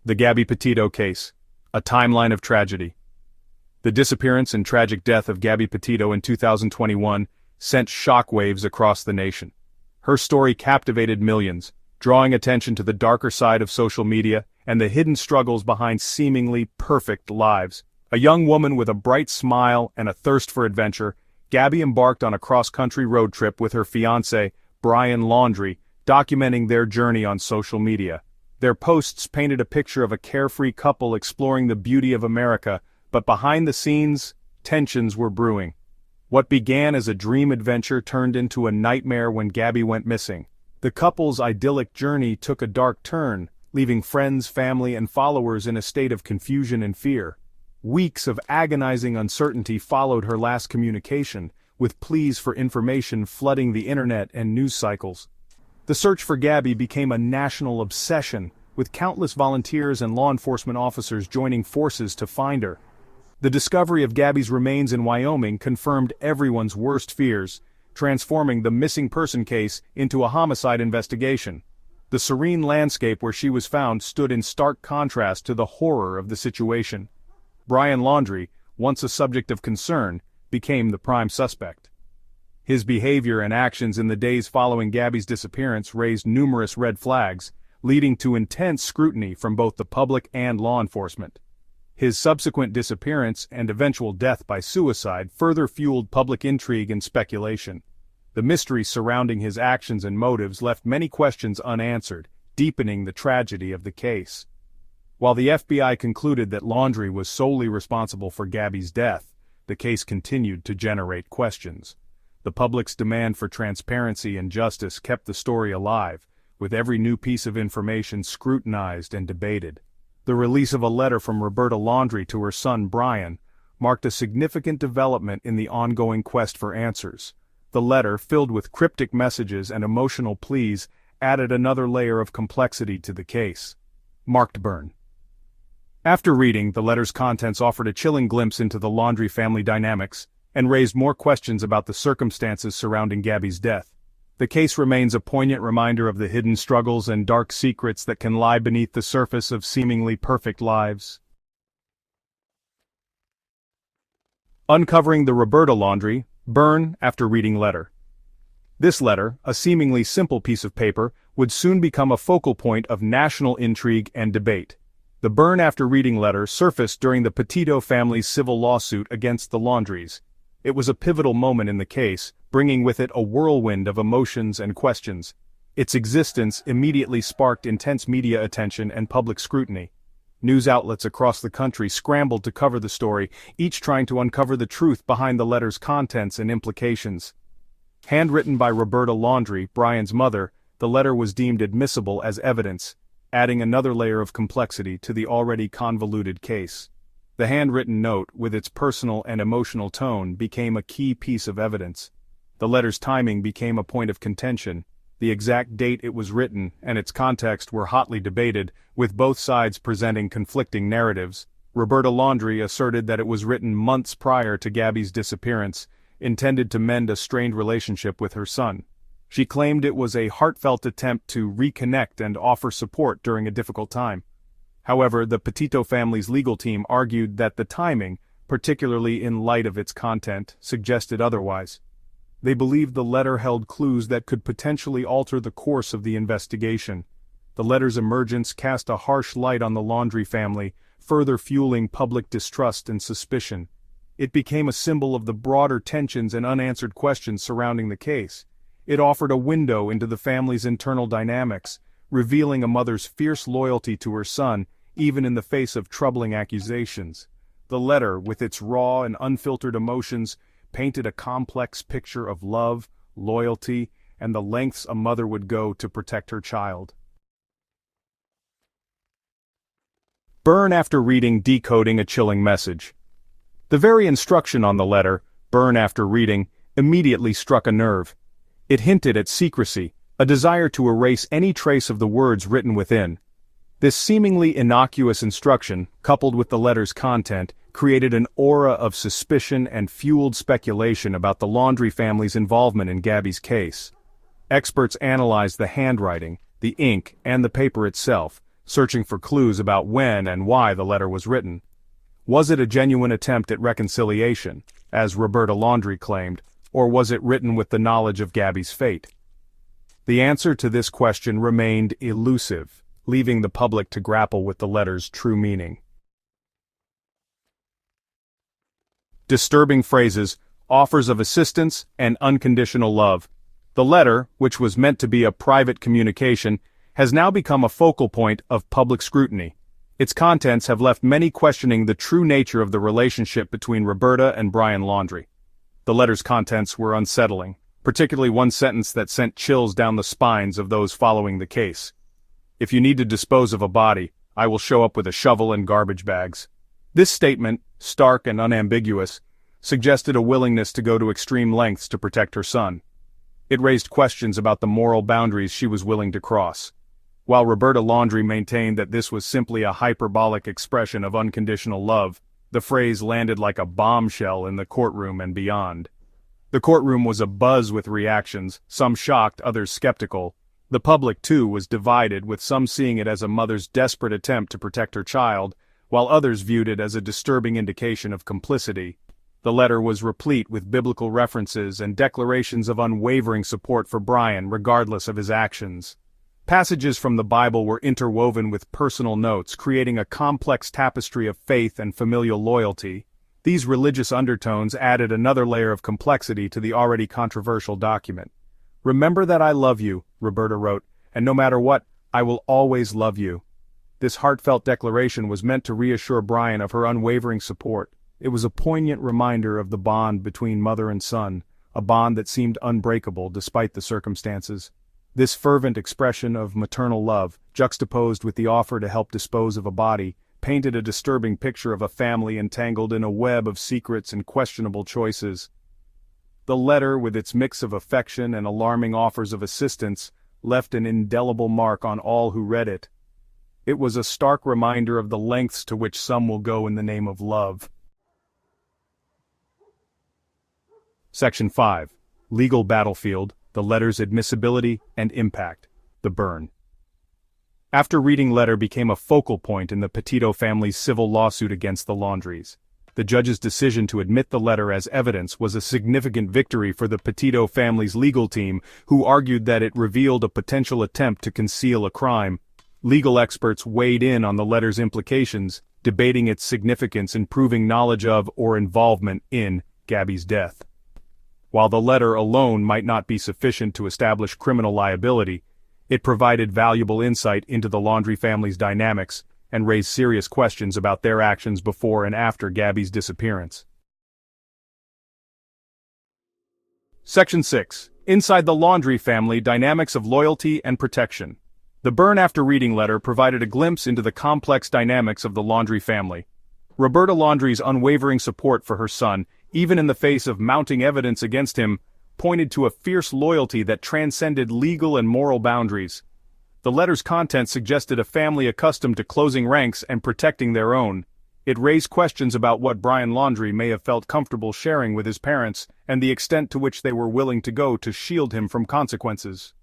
The Gabby Petito case, a timeline of tragedy. The disappearance and tragic death of Gabby Petito in 2021 sent shockwaves across the nation. Her story captivated millions, drawing attention to the darker side of social media and the hidden struggles behind seemingly perfect lives. A young woman with a bright smile and a thirst for adventure, Gabby embarked on a cross-country road trip with her fiancé, Roberta Laundrie, documenting their journey on social media. Their posts painted a picture of a carefree couple exploring the beauty of America, but behind the scenes, tensions were brewing. What began as a dream adventure turned into a nightmare when Gabby went missing. The couple's idyllic journey took a dark turn, leaving friends, family, and followers in a state of confusion and fear. Weeks of agonizing uncertainty followed her last communication, with pleas for information flooding the internet and news cycles. The search for Gabby became a national obsession, with countless volunteers and law enforcement officers joining forces to find her. The discovery of Gabby's remains in Wyoming confirmed everyone's worst fears, transforming the missing person case into a homicide investigation. The serene landscape where she was found stood in stark contrast to the horror of the situation. Roberta Laundrie, once a subject of concern, became the prime suspect. His behavior and actions in the days following Gabby's disappearance raised numerous red flags, leading to intense scrutiny from both the public and law enforcement. His subsequent disappearance and eventual death by suicide further fueled public intrigue and speculation. The mystery surrounding his actions and motives left many questions unanswered, deepening the tragedy of the case. While the FBI concluded that Laundrie was solely responsible for Gabby's death, the case continued to generate questions. The public's demand for transparency and justice kept the story alive, with every new piece of information scrutinized and debated. The release of a letter from Roberta Laundrie to her son Brian marked a significant development in the ongoing quest for answers. The letter, filled with cryptic messages and emotional pleas, added another layer of complexity to the case. Marked burn. After reading, the letter's contents offered a chilling glimpse into the Laundrie family dynamics, and raised more questions about the circumstances surrounding Gabby's death. The case remains a poignant reminder of the hidden struggles and dark secrets that can lie beneath the surface of seemingly perfect lives. Uncovering the Roberta Laundrie, burn after reading letter. This letter, a seemingly simple piece of paper, would soon become a focal point of national intrigue and debate. The burn after reading letter surfaced during the Petito family's civil lawsuit against the Laundries. It was a pivotal moment in the case, bringing with it a whirlwind of emotions and questions. Its existence immediately sparked intense media attention and public scrutiny. News outlets across the country scrambled to cover the story, each trying to uncover the truth behind the letter's contents and implications. Handwritten by Roberta Laundrie, Brian's mother, the letter was deemed admissible as evidence, adding another layer of complexity to the already convoluted case. The handwritten note, with its personal and emotional tone, became a key piece of evidence. The letter's timing became a point of contention. The exact date it was written and its context were hotly debated, with both sides presenting conflicting narratives. Roberta Laundrie asserted that it was written months prior to Gabby's disappearance, intended to mend a strained relationship with her son. She claimed it was a heartfelt attempt to reconnect and offer support during a difficult time. However, the Petito family's legal team argued that the timing, particularly in light of its content, suggested otherwise. They believed the letter held clues that could potentially alter the course of the investigation. The letter's emergence cast a harsh light on the Laundrie family, further fueling public distrust and suspicion. It became a symbol of the broader tensions and unanswered questions surrounding the case. It offered a window into the family's internal dynamics, revealing a mother's fierce loyalty to her son, even in the face of troubling accusations. The letter, with its raw and unfiltered emotions, painted a complex picture of love, loyalty, and the lengths a mother would go to protect her child. Burn after reading, decoding a chilling message. The very instruction on the letter, burn after reading, immediately struck a nerve. It hinted at secrecy, a desire to erase any trace of the words written within. This seemingly innocuous instruction, coupled with the letter's content, created an aura of suspicion and fueled speculation about the Laundrie family's involvement in Gabby's case. Experts analyzed the handwriting, the ink, and the paper itself, searching for clues about when and why the letter was written. Was it a genuine attempt at reconciliation, as Roberta Laundrie claimed, or was it written with the knowledge of Gabby's fate? The answer to this question remained elusive, leaving the public to grapple with the letter's true meaning. Disturbing phrases, offers of assistance, and unconditional love. The letter, which was meant to be a private communication, has now become a focal point of public scrutiny. Its contents have left many questioning the true nature of the relationship between Roberta and Brian Laundrie. The letter's contents were unsettling, particularly one sentence that sent chills down the spines of those following the case. "If you need to dispose of a body, I will show up with a shovel and garbage bags." This statement, stark and unambiguous, suggested a willingness to go to extreme lengths to protect her son. It raised questions about the moral boundaries she was willing to cross. While Roberta Laundrie maintained that this was simply a hyperbolic expression of unconditional love, the phrase landed like a bombshell in the courtroom and beyond. The courtroom was abuzz with reactions, some shocked, others skeptical. The public, too, was divided, with some seeing it as a mother's desperate attempt to protect her child, while others viewed it as a disturbing indication of complicity. The letter was replete with biblical references and declarations of unwavering support for Brian regardless of his actions. Passages from the Bible were interwoven with personal notes, creating a complex tapestry of faith and familial loyalty. These religious undertones added another layer of complexity to the already controversial document. "Remember that I love you," Roberta wrote, "and no matter what, I will always love you." This heartfelt declaration was meant to reassure Brian of her unwavering support. It was a poignant reminder of the bond between mother and son, a bond that seemed unbreakable despite the circumstances. This fervent expression of maternal love, juxtaposed with the offer to help dispose of a body, painted a disturbing picture of a family entangled in a web of secrets and questionable choices. The letter, with its mix of affection and alarming offers of assistance, left an indelible mark on all who read it. It was a stark reminder of the lengths to which some will go in the name of love. Section 5. Legal Battlefield, the letter's admissibility and impact. The burn. After reading letter became a focal point in the Petito family's civil lawsuit against the Laundries. The judge's decision to admit the letter as evidence was a significant victory for the Petito family's legal team, who argued that it revealed a potential attempt to conceal a crime. Legal experts weighed in on the letter's implications, debating its significance in proving knowledge of or involvement in Gabby's death. While the letter alone might not be sufficient to establish criminal liability, it provided valuable insight into the Laundrie family's dynamics and raised serious questions about their actions before and after Gabby's disappearance. Section 6. Inside the Laundrie family, dynamics of loyalty and protection. The burn after reading letter provided a glimpse into the complex dynamics of the Laundrie family. Roberta Laundrie's unwavering support for her son, even in the face of mounting evidence against him, pointed to a fierce loyalty that transcended legal and moral boundaries. The letter's content suggested a family accustomed to closing ranks and protecting their own. It raised questions about what Brian Laundrie may have felt comfortable sharing with his parents and the extent to which they were willing to go to shield him from consequences.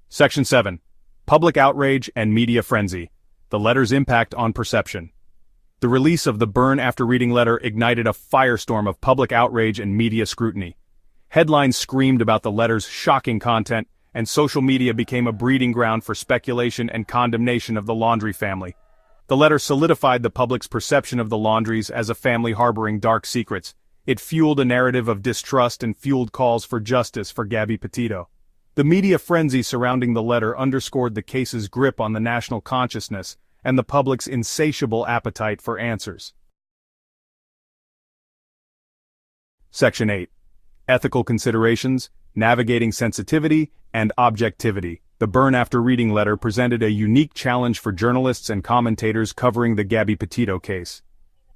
Section 7. Public outrage and media frenzy. The letter's impact on perception. The release of the burn after reading letter ignited a firestorm of public outrage and media scrutiny. Headlines screamed about the letter's shocking content, and social media became a breeding ground for speculation and condemnation of the Laundrie family. The letter solidified the public's perception of the Laundries as a family harboring dark secrets. It fueled a narrative of distrust and fueled calls for justice for Gabby Petito. The media frenzy surrounding the letter underscored the case's grip on the national consciousness and the public's insatiable appetite for answers. Section 8. Ethical considerations, navigating sensitivity and objectivity. The burn after reading letter presented a unique challenge for journalists and commentators covering the Gabby Petito case.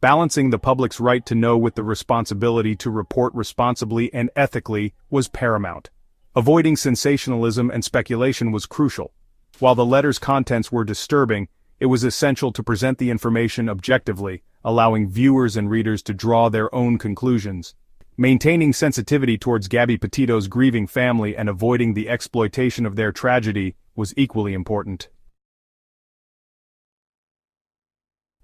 Balancing the public's right to know with the responsibility to report responsibly and ethically was paramount. Avoiding sensationalism and speculation was crucial. While the letter's contents were disturbing, it was essential to present the information objectively, allowing viewers and readers to draw their own conclusions. Maintaining sensitivity towards Gabby Petito's grieving family and avoiding the exploitation of their tragedy was equally important.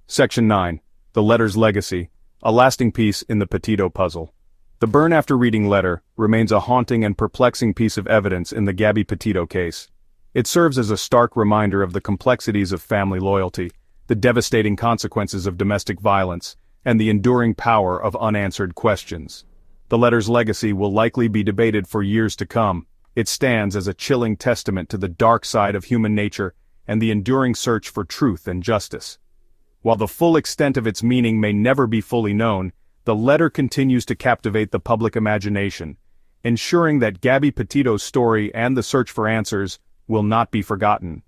Section 9. The Letter's Legacy, a lasting piece in the Petito puzzle. The burn after reading letter remains a haunting and perplexing piece of evidence in the Gabby Petito case. It serves as a stark reminder of the complexities of family loyalty, the devastating consequences of domestic violence, and the enduring power of unanswered questions. The letter's legacy will likely be debated for years to come. It stands as a chilling testament to the dark side of human nature and the enduring search for truth and justice. While the full extent of its meaning may never be fully known, the letter continues to captivate the public imagination, ensuring that Gabby Petito's story and the search for answers will not be forgotten.